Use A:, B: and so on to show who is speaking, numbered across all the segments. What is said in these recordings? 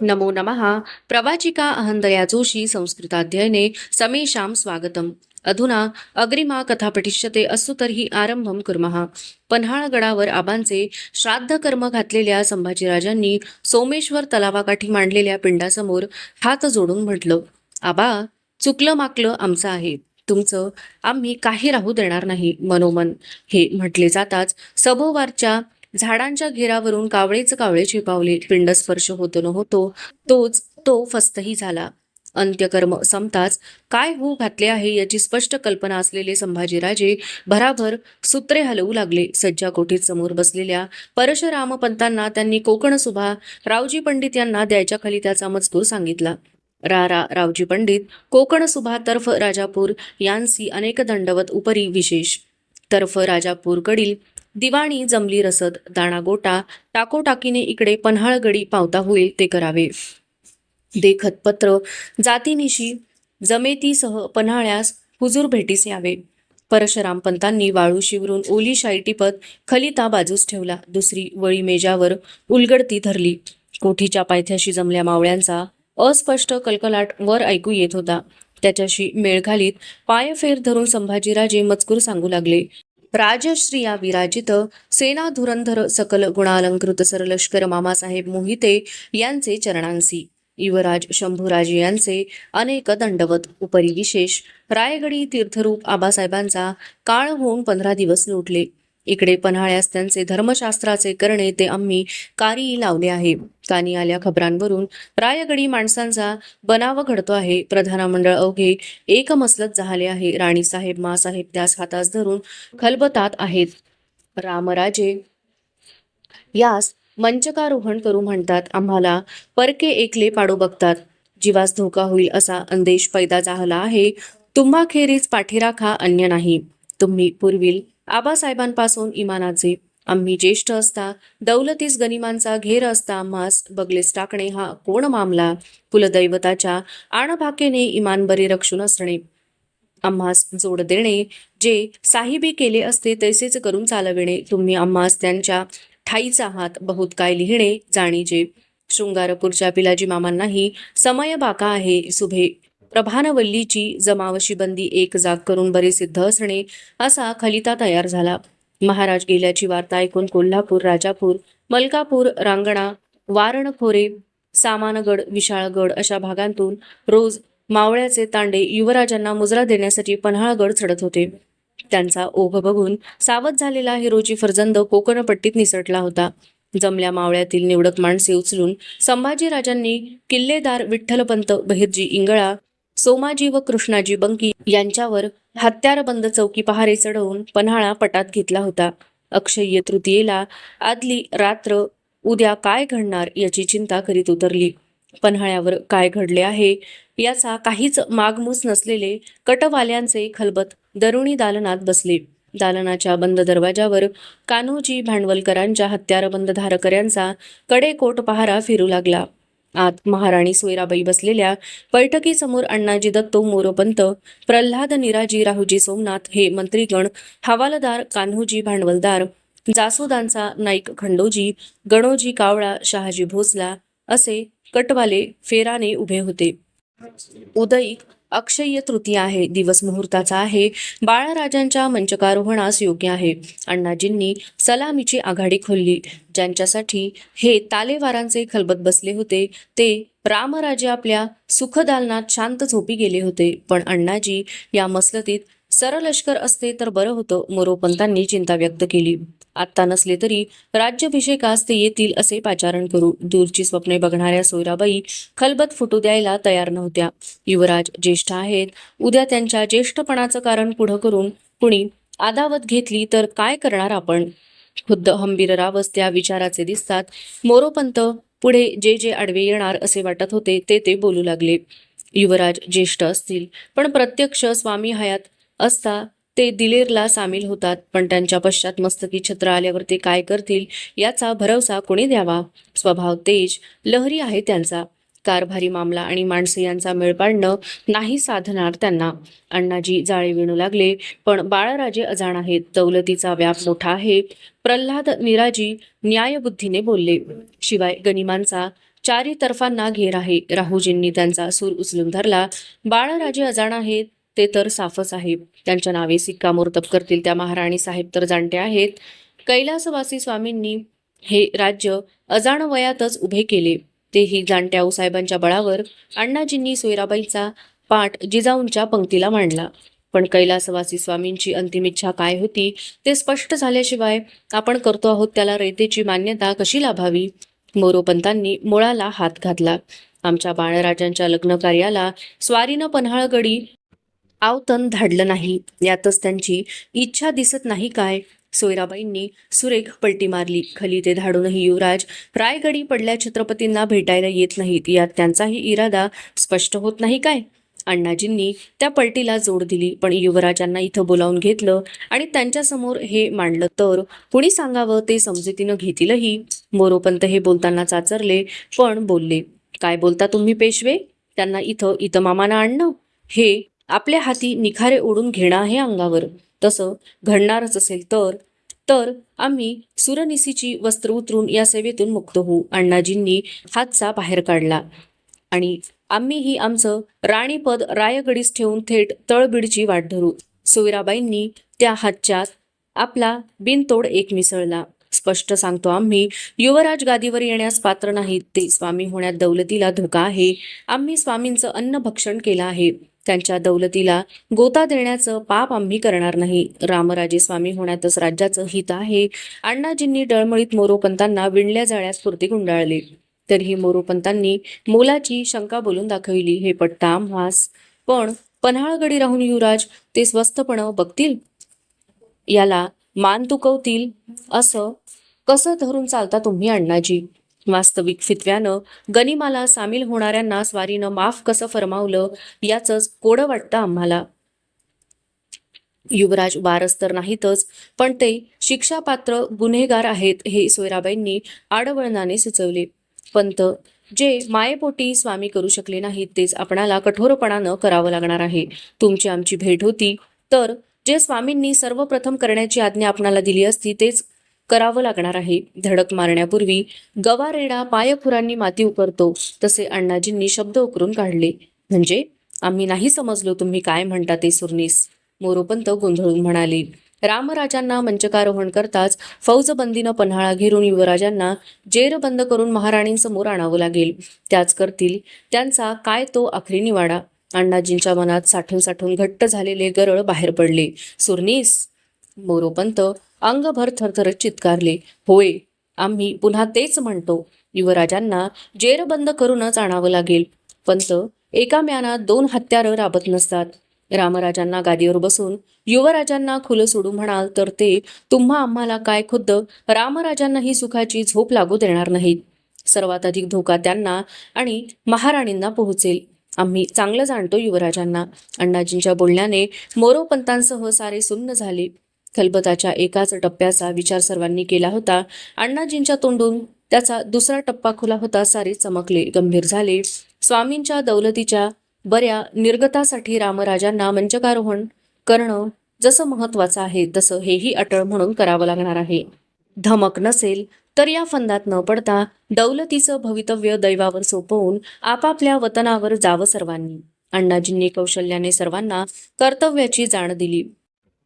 A: नमो नमः। प्रवाचिका अहंदया जोशी संस्कृताध्ययने समेषां स्वागतम्। अधुना अग्रिमा कथा पठिष्यते असु तर्हि आरंभं कुर्मः। पन्हाळगडावर आबांचे श्राद्ध कर्म घातलेल्या संभाजीराजांनी सोमेश्वर तलावाकाठी मांडलेल्या पिंडासमोर हात जोडून म्हटलं, आबा, चुकलं माकलं आमचं आहे, तुमचं आम्ही काही राहू देणार नाही. मनोमन हे म्हटले जाताच सभोवारच्या झाडांच्या घेरावरून कावळेच कावळे छिपावले. पिंडस्पर्श होतो न होतो तोच तो फस्तही झाला. अंत्यकर्म संपताच काय होऊ घातले आहे याची स्पष्ट कल्पना असलेले संभाजीराजे भराभर सूत्रे हलवू लागले. सज्जा कोठीत समोर बसलेल्या परशुरामपंतांना त्यांनी कोकण सुभा रावजी पंडित यांना द्यायच्या खाली त्याचा मजकूर सांगितला. रावजी पंडित कोकण सुभा तर्फ राजापूर यांसी अनेक दंडवत उपरी विशेष तर्फ राजापूरकडील दिवाणी जमली रसद दाणा गोटा टाकोटाकीने इकडे पन्हाळगडी पावता होईल ते करावे. देखत पत्र जातीनिशी जमेतीसह पन्हाळ्यास हुजूर भेटीस यावे. परशुराम पंतांनी वाळू शिवरून ओली शाई टिपत खलिता बाजूस ठेवला. दुसरी वळी मेजावर उलगडती धरली. कोठीच्या पायथ्याशी जमल्या मावळ्यांचा अस्पष्ट कलकलाट वर ऐकू येत होता. त्याच्याशी मेळ घालीत पायफेर धरून संभाजीराजे मजकूर सांगू लागले. राजश्रिया विराजित सेना धुरंधर सकल गुणालंकृत सरलष्कर मामासाहेब मोहिते यांचे चरणांसी युवराज शंभूराजे यांचे अनेक दंडवत उपरी विशेष रायगडी तीर्थरूप आबासाहेबांचा काळ होऊन 15 दिवस लोटले. इकडे पन्हाळ्यास त्यांचे धर्मशास्त्राचे करणे ते आम्ही कारी लावले आहे. कानी आल्या खबरांवरून रायगडी माणसांचा बनाव घडतो आहे. प्रधानमंडळ अवघे एक मसलत झाले आहे. राणीसाहेब मासाहेब त्यास हातास धरून खलबतात आहेत. रामराजे यास मंचकारोहण करू म्हणतात. आम्हाला परके एकले पाडू बघतात. जीवास धोका होईल असा अंदेश पैदा झाला आहे. तुम्हा खेरीज पाठी राखा, अन्य नाही. तुम्ही पूर्वील आबासाहेबांपासून इमानाचे आम्ही ज्येष्ठ असता दौलतीस गनिमांचा घेर असता आम्हास बगलेस टाकणे हा कोण मामला. कुलदैवताच्या आणभाकेने इमान बरे रक्षून असणे आम्हास जोड देणे जे साहिबी केले असते तैसेच करून चालविणे. तुम्ही आम्हास त्यांच्या ठाईचा हात बहुत काय लिहिणे जाणीजे. शृंगारपूरच्या पिलाजी मामांनाही समय बाका आहे. सुभे प्रभानवल्लीची जमावशी बंदी एक जाग करून बरे सिद्ध असणे असा खलिता तयार झाला. महाराज गेल्याची वार्ता ऐकून कोल्हापूर राजापूर मलकापूर रांगणा वारणखोरे सामानगड विशाळगड अशा भागांतून रोज मावळ्याचे तांडे युवराजांना मुजरा देण्यासाठी पन्हाळगड चढत होते. त्यांचा ओघ बघून सावध झालेला हिरोजी फर्जंद कोकणपट्टीत निसटला होता. जमल्या मावळ्यातील निवडक माणसे उचलून संभाजीराजांनी किल्लेदार विठ्ठलपंत बहिर्जी इंगळा सोमाजी व कृष्णाजी बंकी यांच्यावर हत्यारबंद चौकी पहारे चढवून पन्हाळा पटात घेतला होता. अक्षय्य तृतीयेला आदली रात्र उद्या काय घडणार याची चिंता करीत उतरली. पन्हाळ्यावर काय घडले आहे याचा काहीच मागमूस नसलेले कटवाल्यांचे खलबत दरुणी दालनात बसले. दालनाच्या बंद दरवाजावर कान्होजी भांडवलकरांच्या हत्यारबंद धारकऱ्यांचा कडेकोट पहारा फिरू लागला. आत महाराणी सोयराबाई बसलेल्या बैठकीसमोर अण्णाजी दत्तो मोरोपंत प्रल्हाद निराजी राहुजी सोमनाथ हे मंत्रीगण हवालदार कान्होजी भांडवलदार जासोदांचा नाईक खंडोजी गणोजी कावळा शहाजी भोसला असे कटवाले फेराने उभे होते. उदयिक अक्षय्य तृतीया आहे. दिवस मुहूर्ताचा आहे. बाळराजांच्या मंचकारोहणास योग्य आहे. अण्णाजींनी सलामीची आघाडी खोलली. ज्यांच्यासाठी हे तालेवारांचे खलबत बसले होते ते रामराजे आपल्या सुखदालनात शांत झोपी गेले होते. पण अण्णाजी या मसलतीत सरलष्कर असते तर बरं होतं, मोरोपंतांनी चिंता व्यक्त केली. आत्ता नसले तरी राज्याभिषेकास ते येतील असे पाचारण करू. दूरची स्वप्ने बघणाऱ्या सोयराबाई खलबत फुटू द्यायला तयार नव्हत्या. युवराज ज्येष्ठ आहेत. उद्या त्यांच्या ज्येष्ठपणाचं कारण पुढं करून कुणी आदावत घेतली तर काय करणार आपण. खुद्द हंबीररावच त्या विचाराचे दिसतात. मोरोपंत पुढे जे जे आडवे येणार असे वाटत होते ते बोलू लागले. युवराज ज्येष्ठ असतील पण प्रत्यक्ष स्वामी हयात असता ते दिलेरला सामील होतात. पण त्यांच्या पश्चात मस्तकी छत्र आल्यावर ते काय करतील याचा भरवसा कोणी द्यावा. स्वभाव तेज लहरी आहे त्यांचा. कारभारी मामला आणि माणसे यांचा मेळ पाडणं नाही साधणार त्यांना. अण्णाजी जाळे विणू लागले. पण बाळराजे अजाण आहेत. दौलतीचा व्याप मोठा आहे. प्रल्हाद निराजी न्यायबुद्धीने बोलले. शिवाय गनिमांचा चारी तर्फांना घेर आहे. राहुजींनी त्यांचा सूर उचलून धरला. बाळराजे अजाण आहेत ते तर साफच आहे. त्यांच्या नावे शिक्कामोर्तब करतील त्या महाराणी साहेब तर जाणते आहेत. कैलासवासी स्वामींनी हे राज्य अजाण वयातच उभे केले, तेही जाणत्या आऊसाहेबांच्या बळावर. अण्णाजींनी सोयराबाईचा पाठ जिजाऊंच्या पंक्तीला मांडला. पण कैलासवासी स्वामींची अंतिम इच्छा काय होती ते स्पष्ट झाल्याशिवाय आपण करतो आहोत त्याला रयतेची मान्यता कशी लाभावी. मोरोपंतांनी मुळाला हात घातला. आमच्या बाळराजांच्या लग्न कार्याला स्वारीनं पन्हाळगडी आवतण धाडलं नाही, यातच त्यांची इच्छा दिसत नाही काय. सोयराबाईंनी सुरेख पलटी मारली. खली ते धाडूनही युवराज रायगडी पडल्या छत्रपतींना भेटायला येत नाहीत, यात त्यांचाही इरादा स्पष्ट होत नाही काय. अण्णाजींनी त्या पलटीला जोड दिली. पण युवराजांना इथं बोलावून घेतलं आणि त्यांच्यासमोर हे मांडलं तर कुणी सांगावं ते समजुतीनं घेतीलही. मोरोपंत हे बोलताना चाचरले, पण बोलले. काय बोलता तुम्ही पेशवे? त्यांना इथं इतमामानं आणणं हे आपल्या हाती निखारे ओढून घेणं आहे अंगावर. तसं घडणारच असेल तर तर आम्ही सुरनिसीची वस्त्र उतरून या सेवेतून मुक्त होऊ. अण्णाजींनी हातचा बाहेर काढला आणि आम्हीही आमचं राणीपद रायगडीस ठेवून थेट तळबीडची वाट धरू. सोयराबाईंनी त्या हातच्यात आपला बिनतोड एक मिसळला. स्पष्ट सांगतो, आम्ही युवराज गादीवर येण्यास पात्र नाहीत. ते स्वामी होण्यात दौलतीला धोका आहे. आम्ही स्वामींचं अन्न भक्षण केलं आहे. त्यांच्या दौलतीला गोता देण्याचं पाप आम्ही करणार नाही. रामराजे स्वामी होण्यातच राज्याचं हित आहे. अण्णाजींनी डळमळीत मोरोपंतांना विणल्या जाळ्यास पुरती गुंडाळले. तरीही मोरोपंतांनी मोलाची शंका बोलून दाखविली. हे पटतं आम्हास, पण पन्हाळगडी राहून युवराज ते स्वस्थपणं बघतील, याला मान तुकवतील, असं कसं धरून चालता तुम्ही अण्णाजी? वास्तविक फितव्यानं गनिमाला सामील होणाऱ्यांना स्वारीनं माफ कसं फरमावलं याचंच कोडं वाटतं आम्हाला. युवराज वारस तर नाहीतच, पण ते शिक्षापात्र गुन्हेगार आहेत हे सोयराबाईंनी आडवळणाने सुचवले. पंत, जे मायेपोटी स्वामी करू शकले नाहीत तेच आपणाला कठोरपणानं करावं लागणार आहे. तुमची आमची भेट होती तर जे स्वामींनी सर्वप्रथम करण्याची आज्ञा आपणाला दिली असती तेच करावं लागणार आहे. धडक मारण्यापूर्वी गवारेडा पायखुरांनी माती उकरतो तसे अण्णाजींनी शब्द उकरून काढले. म्हणजे आम्ही नाही समजलो तुम्ही काय म्हणता ते सुरनीस. मोरोपंत गोंधळून म्हणाले. रामराजांना मंचकारोहण करताच फौजबंदीनं पन्हाळा घेरून युवराजांना जेरबंद करून महाराणींसमोर आणावं लागेल. त्याच करतील त्यांचा काय तो आखरी निवाडा. अण्णाजींच्या मनात साठून साठून घट्ट झालेले गरळ बाहेर पडले. सुरनीस? मोरोपंत अंगभर थरथरत चित्कारले. होय, आम्ही पुन्हा तेच म्हणतो. युवराजांना जेरबंद करूनच आणावं लागेल. पंत, एका म्यानात दोन हत्यारं राबत नसतात. रामराजांना गादीवर बसून युवराजांना खुलं सोडू म्हणाल तर ते तुम्हा आम्हाला काय खुद्द रामराजांनाही सुखाची झोप लागू देणार नाहीत. सर्वात अधिक धोका त्यांना आणि महाराणींना पोहोचेल. आम्ही चांगलं जाणतो युवराजांना. अण्णाजींच्या बोलण्याने मोरोपंतांसह सारे सुन्न झाले. खलबताच्या एकाच टप्प्याचा विचार सर्वांनी केला होता. अण्णाजींच्या तोंडून त्याचा दुसरा टप्पा खुला होता. सारे चमकले, गंभीर झाले. स्वामींच्या दौलतीच्या बऱ्या निर्गतासाठी रामराजांना मंचकारोहण करणं जसं महत्वाचं आहे तसं हेही अटळ म्हणून करावं लागणार आहे. धमक नसेल तर या फंदात न पडता दौलतीचं भवितव्य दैवावर सोपवून आपापल्या वतनावर जावं सर्वांनी. अण्णाजींनी कौशल्याने सर्वांना कर्तव्याची जाण दिली.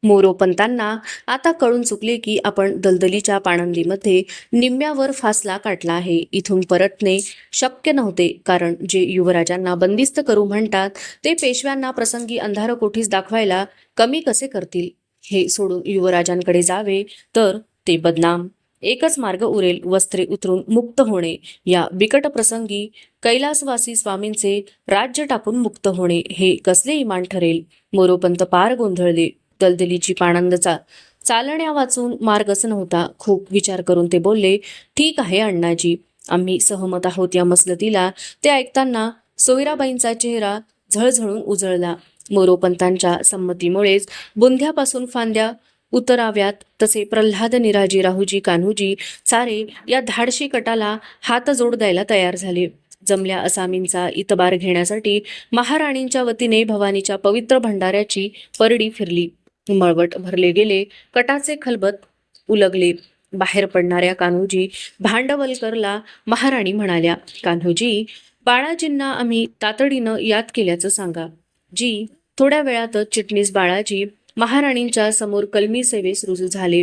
A: मोरोपंतांना आता कळून चुकले की आपण दलदलीच्या पाणंदीमध्ये निम्म्यावर फासला काढला आहे. इथून परतणे शक्य नव्हते, कारण जे युवराजांना बंदिस्त करू म्हणतात ते पेशव्यांना प्रसंगी अंधार कोठीस दाखवायला कमी कसे करतील. हे सोडून युवराजांकडे जावे तर ते बदनाम. एकच मार्ग उरेल, वस्त्रे उतरून मुक्त होणे. या बिकट प्रसंगी कैलासवासी स्वामींचे राज्य टाकून मुक्त होणे हे कसले इमान ठरेल. मोरोपंत पार गोंधळले. दलदलीची पाणंदचा चालण्या वाचून मार्गच नव्हता. खूप विचार करून ते बोलले. ठीक आहे अण्णाजी, आम्ही सहमत आहोत या मसलतीला. ते ऐकताना सोयराबाईंचा चेहरा झळझळून उजळला. मोरोपंतांच्या संमतीमुळेच बुंध्यापासून फांद्या उतराव्यात तसे प्रल्हाद, निराजी, राहुजी, कान्होजी सारे या धाडशी कटाला हातजोड द्यायला तयार झाले. जमल्या असामींचा इतबार घेण्यासाठी महाराणींच्या वतीने भवानीच्या पवित्र भंडाऱ्याची परडी फिरली. मळवट भरले गेले. कटाचे खलबत उलगले. बाहेर पडणाऱ्या कान्होजी भांडवलकरला महाराणी म्हणाल्या, कान्होजी, बाळाजींना आम्ही तातडीनं याद केल्याचं सांगा. जी थोड्या वेळातच चिटणीस बाळाजी महाराणींच्या समोर कलमी सेवेस रुजू झाले.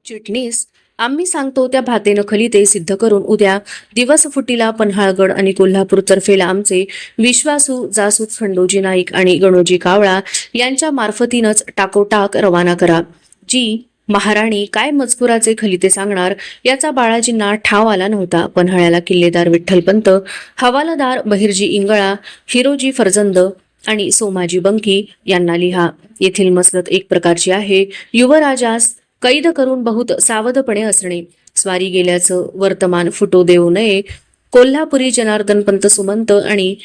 A: चिटणीस, आम्ही सांगतो त्या भातेनं खलिते सिद्ध करून उद्या दिवस फुटीला पन्हाळगड आणि कोल्हापूर तर्फेला आमचे विश्वासू जासूद खंडोजी नाईक आणि गणोजी कावळा यांच्या मार्फतीनच टाकोटाक रवाना करा. जी महाराणी काय मजकुराचे खलिते सांगणार याचा बाळाजींना ठाव आला नव्हता. पन्हाळ्याला किल्लेदार विठ्ठलपंत, हवालदार बहिर्जी इंगळा, हिरोजी फरजंद आणि सोमाजी बंकी यांना लिहा. येथील मसलत एक प्रकारची आहे. युवराजास कैद करून बहुत सावधपणे असणे, स्वारी गेल्याचं वर्तमान फुटो देऊ नये. कोल्हापुरी जनार्दन पंत सुमंत आणि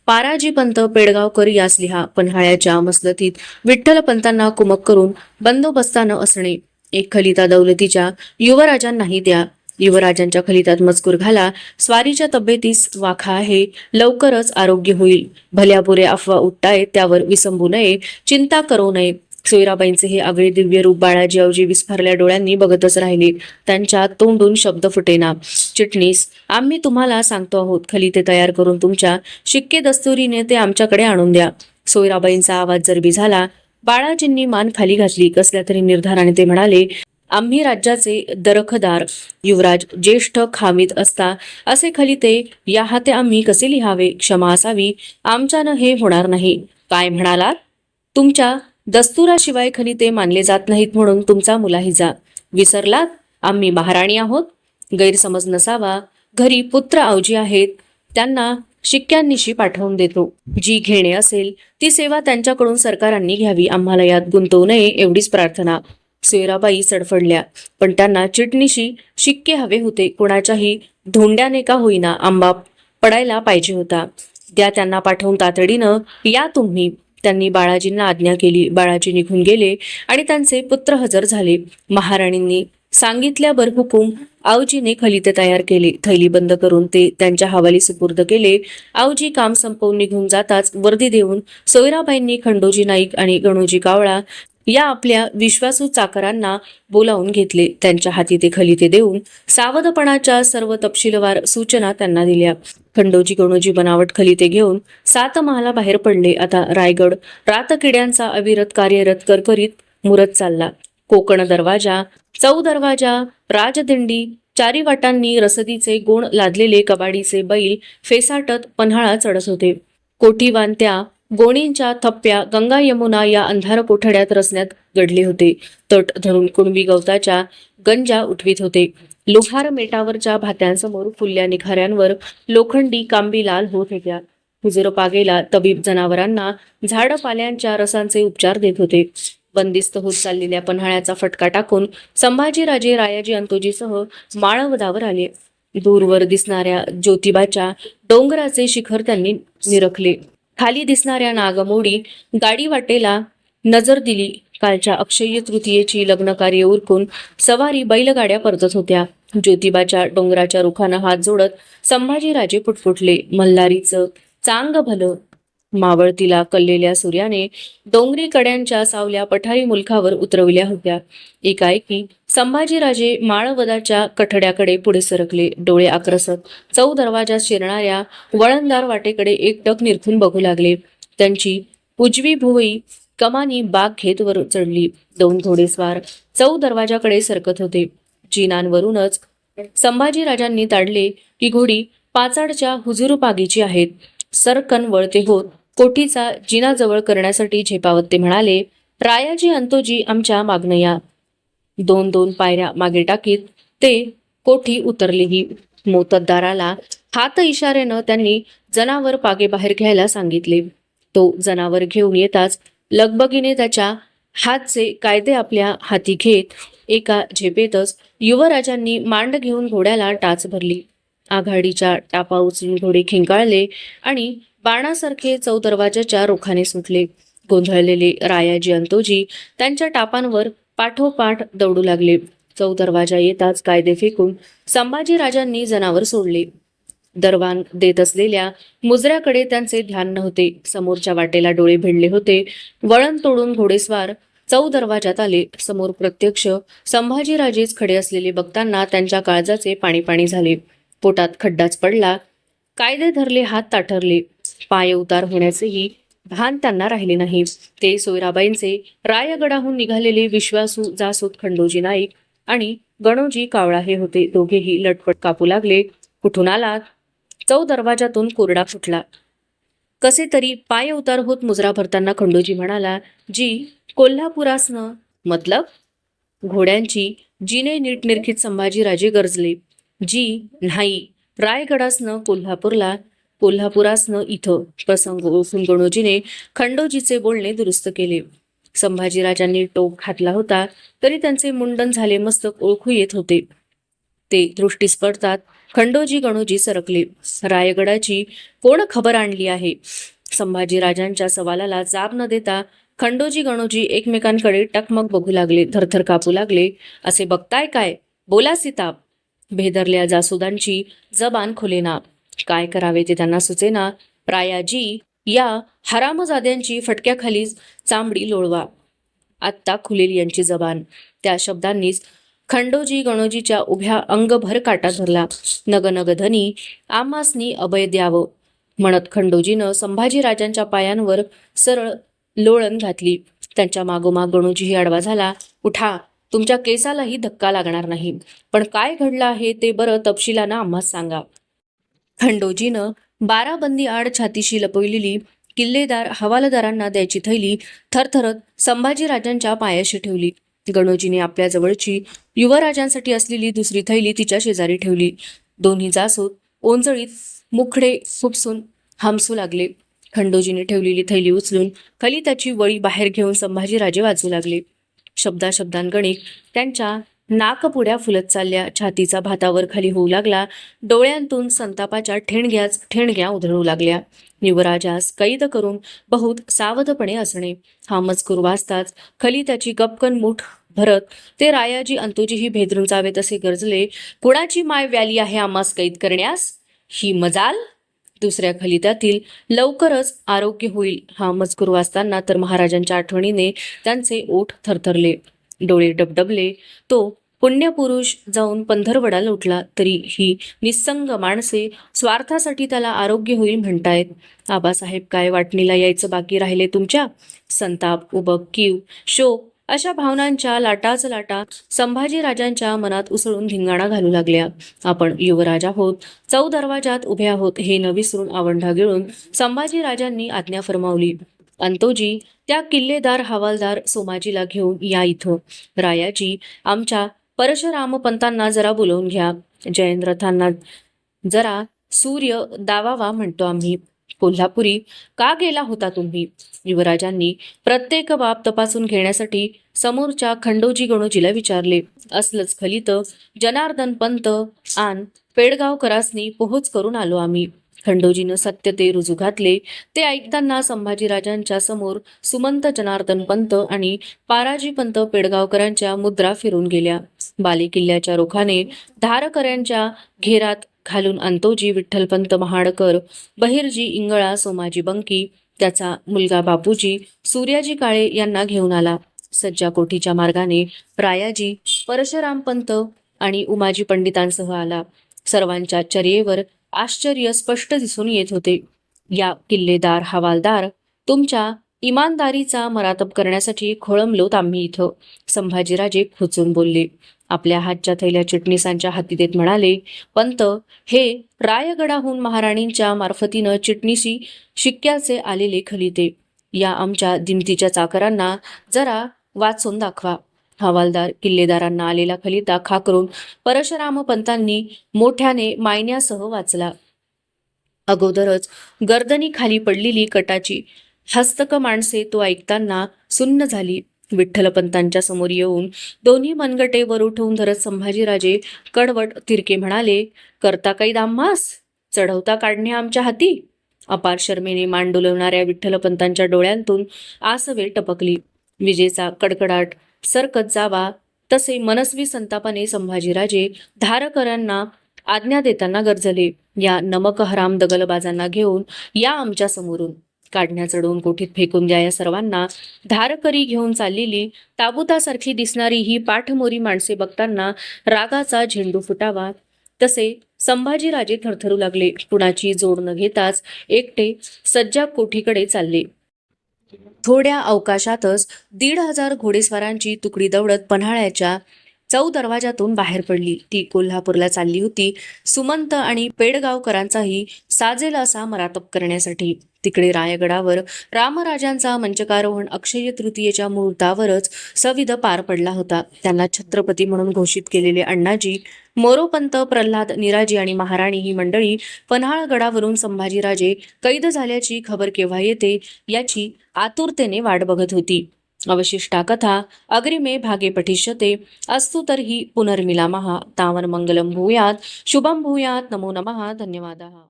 A: पाराजी पंत पेडगावकर यास लिहा. पन्हाळ्याच्या मसलतीत विठ्ठलपंतांना कुमक करून बंदोबस्तानं असणे. एक खलिता दौलतीच्या युवराजांनाही द्या. युवराजांच्या खलितात मजकूर घाला, स्वारीच्या तब्येतीस वाखा आहे, लवकरच आरोग्य होईल. भल्यापुरे अफवा उठतायत, त्यावर विसंबू नये, चिंता करू नये. सोयराबाईंचे हे आगळे दिव्य रूप बाळाजी अवजी विस्फारल्या डोळ्यांनी बघतच राहिले. त्यांच्या तोंडून शब्द फुटेना. चिटणीस, आम्ही तुम्हाला सांगतो आहोत, खलिते तयार करून तुमच्या शिक्के दस्तुरीने ते आमच्याकडे आणून द्या. सोयराबाईंचा आवाज जरबी झाला. बाळाजींनी मान खाली घातली. कसल्या तरी निर्धाराने ते म्हणाले, आम्ही राज्याचे दरखदार, युवराज ज्येष्ठ खामीत असता असे खलिते या हाते आम्ही कसे लिहावे? क्षमा असावी, आमच्यानं हे होणार नाही. काय म्हणालात? तुमच्या दस्तुराशिवाय खलिते मानले जात नाहीत म्हणून तुमचा मुलाहिजा विसरलात? आम्ही महाराणी आहोत. गैरसमज नसावा. घरी पुत्र अवजी आहेत, त्यांना शिक्क्यांनिशी पाठवून देतो. जी घेणे असेल ती सेवा त्यांच्याकडून सरकारांनी घ्यावी. आम्हाला यात गुंतवू नये एवढीच प्रार्थना. सोयराबाई सडफडल्या, पण त्यांना चिटणीशी शिक्के हवे होते. कोणाच्याही धोंड्याने का होईना आंबा पडायला पाहिजे होता. द्या त्यांना पाठवून तातडीनं. या तुम्ही. त्यांनी बाळाजींना आज्ञा केली. बाळाजी निघून गेले आणि त्यांचे पुत्र हजर झाले. महाराणींनी सांगितल्यावर हुकूम आवजीने खलिते तयार केले. थैली बंद करून ते त्यांच्या हवाली सुपूर्द केले. आवजी काम संपवून निघून जाताच वर्दी देऊन सोयराबाईंनी खंडोजी नाईक आणि गणोजी कावळा या आपल्या विश्वासू चाकरांना बोलावून घेतले. त्यांच्या हाती ते खलिते देऊन सावधपणाच्या सर्व तपशीलवार सूचना त्यांना दिल्या. खंडोजी गणोजी बनावट खलिते घेऊन 7 महाला बाहेर पडले. आता रायगड रातकिड्यांचा अविरत कार्यरत करकरीत मुरत चालला. कोकण दरवाजा, चौ दरवाजा, राजदिंडी, चारी वाटांनी रसदीचे गोण लादलेले कबाडीचे बैल फेसाटत पन्हाळा चढत होते. कोठीवांत्या गोणींच्या थप्प्या गंगा यमुना या अंधार कोठड्यात रचण्यात गडले होते. तट धरून कुणबी गवताच्या गंजा उठवीत होते. लोहार मेटावरच्या भात्यांसमोर फुलल्या निखाऱ्यांवर लोखंडी कांबी लाल होत होत्या. हुजूर पागेला तबीब जनावरांना झाडपाल्यांच्या रसांचे उपचार देत होते. बंदिस्त होत चाललेल्या पन्हाळ्याचा फटका टाकून संभाजीराजे रायाजी अंतोजीसह माळवदावर आले. दूरवर दिसणाऱ्या ज्योतिबाच्या डोंगराचे शिखर त्यांनी निरखले. खाली दिसणाऱ्या नागमोडी गाडी वाटेला नजर दिली. कालच्या अक्षय्य तृतीयेची लग्नकार्य उरकून सवारी बैलगाड्या परतत होत्या. ज्योतिबाच्या डोंगराच्या रुखानं हात जोडत संभाजीराजे पुटपुटले, मल्हारीचं चांग भलं. मावळतीला कललेल्या सूर्याने डोंगरी कड्यांच्या सावल्या पठारी मुलखावर उतरविल्या होत्या. एकाएकी संभाजीराजे माळवदाच्या कठड्याकडे पुढे सरकले. डोळे आक्रसत चौ दरवाजात शिरणाऱ्या वळणदार वाटेकडे एकटक निरखून बघू लागले. त्यांची उजवी भुवई कमानी बाग घेत वर चढली. 2 घोडेस्वार चौ दरवाजाकडे सरकत होते. जिनांवरूनच संभाजीराजांनी ताडले की घोडी पाचाडच्या हुजूरपागीची आहेत. सरकन वळते होत कोठीचा जिना जवळ करण्यासाठी झेपावत ते म्हणाले, रायाजी अंतोजी आमच्या मागणं या. 2-2 पायऱ्या मागे टाकीत ते कोठी उतरलेही. मोतद्दाराला हात इशाऱ्यानं त्यांनी जनावर पागे बाहेर घ्यायला सांगितले. तो जनावर घेऊन येताच लगबगीने त्याच्या हातचे कायदे आपल्या हाती घेत एका झेपेतच युवराजांनी मांड घेऊन घोड्याला टाच भरली. आघाडीच्या टापा उचलून घोडे खिंकाळले आणि बाणासारखे चौ दरवाजाच्या रोखाने सुटले. गोंधळलेले रायाजी अंतोजी त्यांच्या टापांवर पाठोपाठ दौडू लागले. चौ दरवाजा येताच कायदे फेकून संभाजीराजांनी जनावर सोडले. दरवान देत असलेल्या मुजऱ्याकडे त्यांचे ध्यान नव्हते. समोरच्या वाटेला डोळे भिडले होते. वळण तोडून घोडेस्वार चौ दरवाजात आले. समोर प्रत्यक्ष संभाजीराजेच खडे असलेले बघताना त्यांच्या काळजाचे पाणी पाणी झाले. पोटात खड्डाच पडला. कायदे धरले, हात ताठरले. पाय उतार होण्याचेही भान त्यांना राहिले नाही. ते सोयराबाईंचे रायगडाहून निघालेले विश्वासू जासूद खंडोजी नाईक आणि गणोजी कावळा हे होते. दोघेही लटपट कापू लागले. कुठून आलात? चौ दरवाजातून कोरडा फुटला. कसे तरी पाय उतार होत मुजरा भरताना खंडोजी म्हणाला, जी कोल्हापुरासनं. मतलब? घोड्यांची जीने नीटनिरखीत संभाजीराजे गरजले. जी नाही, रायगडासनं कोल्हापूरला, कोल्हापुरासनं इथं. प्रसंग ओळखून गणोजीने खंडोजीचे बोलणे दुरुस्त केले. संभाजीराजांनी टोक घातला होता तरी त्यांचे मुंडन झाले मस्तक ओळखू येत होते. ते दृष्टीस पडतात खंडोजी गणोजी सरकले. रायगडाची कोण खबर आणली आहे? संभाजीराजांच्या सवालाला जाब न देता खंडोजी गणोजी एकमेकांकडे टकमक बघू लागले. थरथर कापू लागले. असे बघताय काय? बोला सीताप. भेदरल्या जासुदांची जबान खुलेना. काय करावे ते त्यांना सुचेना. प्रायाजी, या हरामजाद्यांची फटक्याखाली चांबडी लोळवा. आत्ता खुलेल यांची जबान. त्या शब्दांनीच खंडोजी गणोजीच्या उभ्या अंगभर काटा धरला. नग नग धनी आमासनी अभय द्यावं म्हणत खंडोजीनं संभाजीराजांच्या पायांवर सरळ लोळण घातली. त्यांच्या मागोमाग गणोजीही आडवा झाला. उठा, तुमच्या केसालाही धक्का लागणार नाही. पण काय घडलं आहे ते बरं तपशिलानं आम्हास सांगा. खंडोजीनं बाराबंदी आड छातीशी लपवलेली किल्लेदार हवालदारांना द्यायची थैली थरथरत संभाजीराजांच्या पायाशी ठेवली. गणोजीने आपल्या जवळची युवराजांसाठी असलेली दुसरी थैली तिच्या शेजारी ठेवली. दोन्ही जासूद ओंजळीत मुखडे फुपसून हमसू लागले. खंडोजीने ठेवलेली थैली उचलून खाली त्याची वळी बाहेर घेऊन संभाजीराजे वाचू लागले. शब्दाशब्दांगणिक त्यांच्या नाकपुड्या फुलत चालल्या. छातीचा भातावर खाली होऊ लागला. डोळ्यांतून संतापाच्या ठेणग्या उधळू लागल्या. युवराजास कैद करून बहुत सावधपणे असणे हा मजकूर वाचताच खली त्याची गपकन मूठ भरत ते रायाजी अंतोजीही भेदरून जावेत असे गरजले. कुणाची माय व्याली आहे आम्हास कैद करण्यास? ही मजाल? दुसऱ्या खलित्यातील लवकरच आरोग्य होईल हा मजकूर वाचताना तर महाराजांच्या आठवणीने त्यांचे ओठ थरथरले, डोळे डबडबले. तो पुण्यपुरुष जाऊन पंधरवडा लोटला तरी ही निस्संग माणसे स्वार्थासाठी त्याला आरोग्य होईल म्हणतायत. आबासाहेब काय वाटणीला यायचं बाकी राहिले तुमच्या? संताप, उबक, कीव, शोक अशा भावनांच्या लाटाच लाटा संभाजीराजांच्या मनात उसळून धिंगाणा घालू लागल्या. आपण युवराज आहोत, चौ दरवाजात उभे आहोत हे न विसरून आवंढा गिळून संभाजीराजांनी आज्ञा फरमावली. अंतोजी, त्या किल्लेदार हवालदार सोमाजीला घेऊन या इथं. रायाजी, आमच्या परशुरामपंतांना जरा बोलवून घ्या. जयंद्रथांना जरा सूर्य दावावा म्हणतो आम्ही. कोल्हापुरी का गेला होता तुम्ही? युवराजांनी प्रत्येक बाब तपासून घेण्यासाठी समोरच्या खंडोजी गणोजीला विचारले. असलंच खलित जनार्दन पंत आन पेडगावकरासनी पोहोच करून आलो आम्ही. खंडोजीनं सत्य ते रुजू घातले. ते ऐकताना संभाजीराजांच्या समोर सुमंत जनार्दन पंत आणि पाराजी पंत पेडगावकरांच्या मुद्रा फिरून गेल्या. बालेकिल्ल्याच्या रोखाने धारकऱ्यांच्या घेरात घालून अंतोजी विठ्ठलपंत महाडकर, बहिर्जी इंगळा, सोमाजी बंकी, त्याचा मुलगा बापूजी, सूर्याजी काळे यांना घेऊन आला. सज्जा कोठीच्या मार्गाने रायाजी, परशुरामपंत आणि उमाजी पंडितांसह आला. सर्वांच्या चर्येवर आश्चर्य स्पष्ट दिसून येत होते. या किल्लेदार हवालदार, तुमच्या इमानदारीचा मरातब करण्यासाठी खोळंबलोत आम्ही इथं. संभाजीराजे खुचून बोलले. आपल्या हातच्या थैल्या चिटणीसांच्या हाती देत म्हणाले, पंत, हे रायगडाहून महाराणींच्या मार्फतीनं चिटणीसी शिक्क्याचे आलेले खलिते. या आमच्या दिमतीच्या चाकरांना जरा वाचून दाखवा. हवालदार किल्लेदारांना आलेला खलिता खाकरून परशुरामपंतांनी मोठ्याने मायन्यासह वाचला. अगोदरच गर्दनी खाली पडलेली कटाची हस्तक माणसे तो ऐकताना सुन्न झाली. विठ्ठलपंतांच्या समोर येऊन दोन्ही मनगटे वर उठवून धरत संभाजीराजे कडवट तिरके म्हणाले, करता काही दाम्हास? चढवता काढणे आमच्या हाती? अपार शर्मेने मान डोलवणाऱ्या विठ्ठलपंतांच्या डोळ्यांतून आसवे टपकली. विजेचा कडकडाट सरकत जावा तसे मनस्वी संतापाने संभाजीराजे धारकऱ्यांना आज्ञा देताना गरजले, या नमक हराम दगलबाजांना घेऊन या आमच्या समोरून. काढण्या चढवून कोठीत फेकून द्या या सर्वांना धारकरी घेऊन चाललेली ताबुतासारखी दिसणारी ही पाठमोरी माणसे बघताना रागाचा झेंडू फुटावा तसे संभाजीराजे थरथरू लागले. कुणाची जोड न घेताच एकटे सज्जा कोठीकडे चालले. थोड्या अवकाशातच 1,500 घोडेस्वारांची तुकडी दौडत पन्हाळ्याच्या दरवाजातून बाहेर पडली. ती कोल्हापूरला चालली होती. सुमंत आणि पेडगावकरांचाही साजेल असा मरातप करण्यासाठी. तिकडे रायगडावर रामराजांचा मंचकारोहण अक्षय तृतीयेच्या मुहूर्तावरच सविध पार पडला होता. त्यांना छत्रपती म्हणून घोषित केलेले अण्णाजी, मोरोपंत, प्रल्हाद, निराजी आणि महाराणी ही मंडळी पन्हाळगडावरून संभाजीराजे कैद झाल्याची खबर केव्हा येते याची आतुरतेने वाट बघत होती. अवशिष्टा कथा अग्रिमे भागे पठिष्यते. अस्तु तर्हि पुनर्मिलामः. तावन् मंगलं भूयात्, शुभं भूयात्. नमो नमः. धन्यवादः.